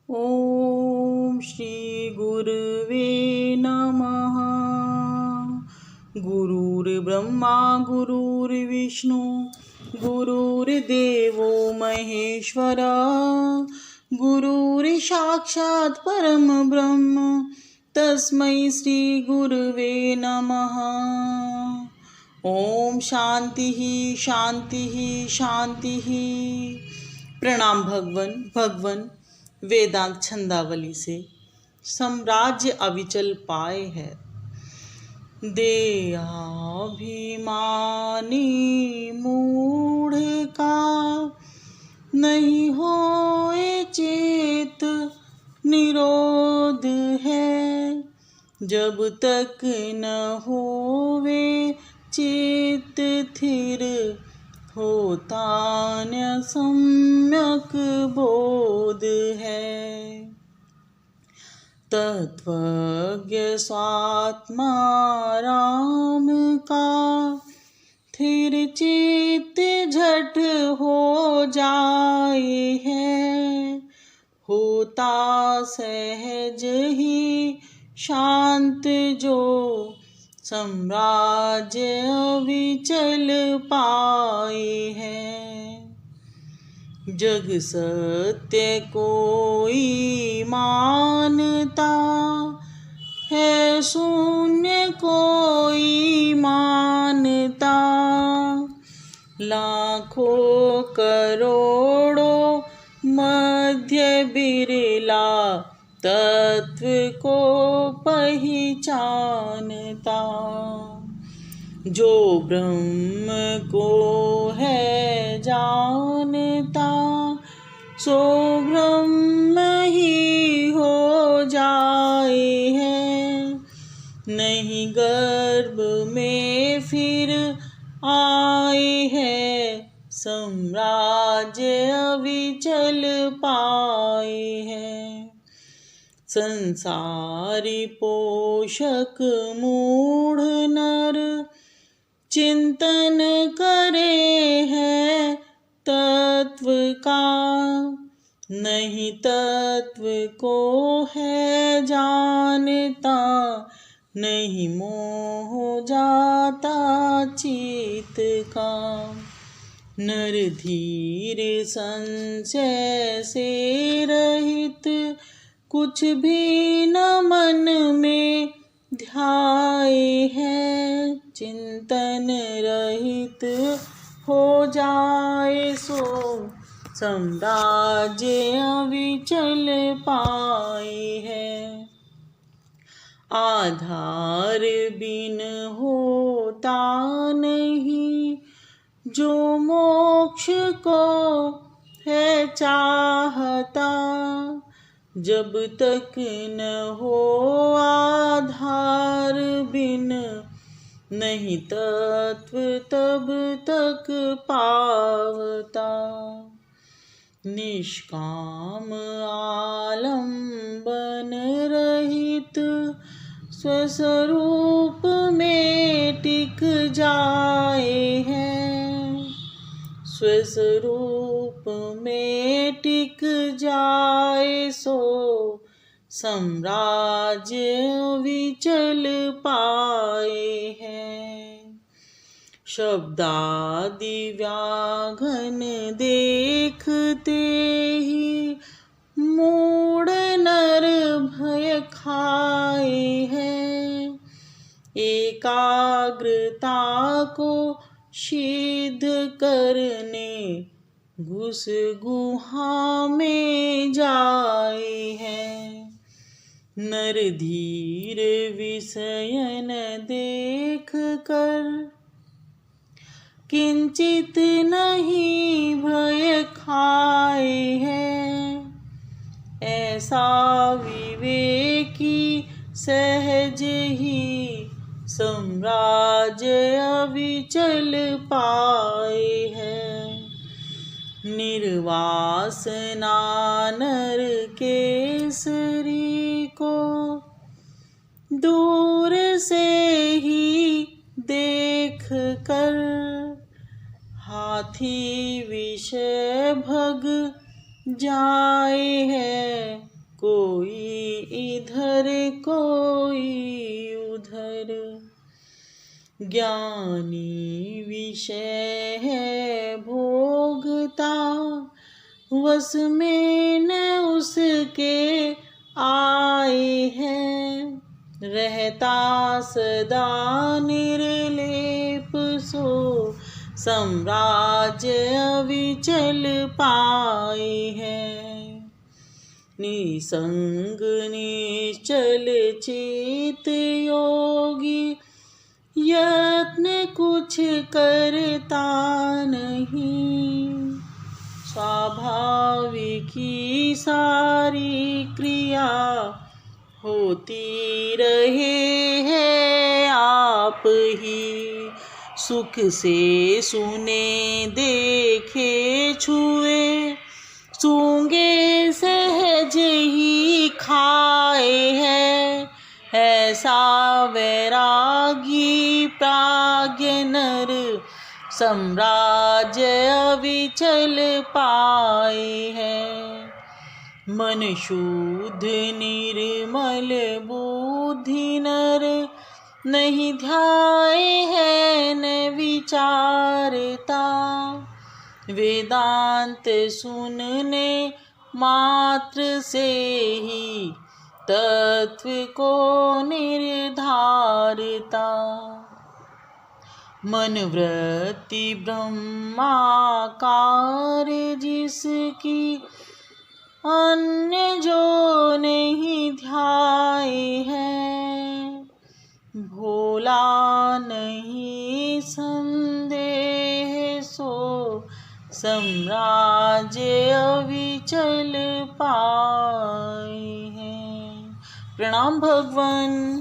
ओम श्री गुरुवे नमः। गुरुर्ब्रह्मा गुरुर्विष्णु गुरुर्देवो महेश्वरा गुरुर्साक्षात् परम ब्रह्म तस्मै श्री गुरुवे नमः। ओम शांति शांति शांति। प्रणाम भगवन वेदांत छंदावली से। साम्राज्य अविचल पाए है, देहाभिमानी मूढ़ का नहीं होए चेत निरोध है। जब तक न होवे चित्त थिर होता न सम्यक बोध है। तत्वज्ञ स्वात्मा राम का थिर चित्त झट हो जाए है। होता सहज ही शांत जो साम्राज्य अविचल पाए है। जग सत्य कोई मानता है, शून्य कोई मानता। लाखों करोड़ों मध्य बिरला तत्व को पहचानता। जो ब्रह्म को है जानता सो ब्रह्म ही हो जाए है। नहीं गर्भ में फिर आए है, साम्राज्य अविचल पाए है। संसारी पोषक मूढ़ नर चिंतन करे है तत्व का। नहीं तत्व को है जानता, नहीं मोह जाता चित्त का। नर धीर संशय से रहित कुछ भी न मन में ध्याए है। चिंतन रहित हो जाए सो साम्राज्य अविचल पाए है। आधार बिन होता नहीं जो मोक्ष को है चाहता। जब तक न हो आधार बिन नहीं तत्व तब तक पावता। निष्काम आलंबन रहित स्वस्वरूप में टिक जाए है। स्वस्वरूप में टिक जाए सो साम्राज्य विचल पाए है। शब्दादि व्याघ्न देखते ही मूढ़ नर भय खाए है। एकाग्रता को सिद्ध करने घुस गुहा में जाए है। नर धीर विषयन देख कर किंचित नहीं भय खाए है। ऐसा विवेकी सहज ही साम्राज्य अविचल पाए है। निर्वासना नर केसरी को दूर से ही देख कर हाथी विषय भग जाए है इधर कोई उधर। ज्ञानी विषय है भोगता, वश में न उसके आए हैं। रहता सदा निर्लेप सो, साम्राज्य अविचल पाए हैं। निसंग निश्चल चित योगी, यत्न कुछ करता नहीं। स्वाभाविकी सारी क्रिया, होती रहे है आप ही। सुख से सुने देखे छुए, सूंघे सहज ही खाए हैं। ऐसा वैरागी प्राज्ञ नर, साम्राज्य अविचल पाए हैं। मन शुद्ध निर्मल बुद्धि नर, नहीं ध्याए है न विचारता। वेदांत सुनने मात्र से ही, तत्व को निर्धारता। मन वृत्ति ब्रह्माकार जिसकी, अन्य जो नहीं ध्याए है। भोला नहीं संदेह सो, साम्राज्य अविचल पाए हैं। प्रणाम भगवान।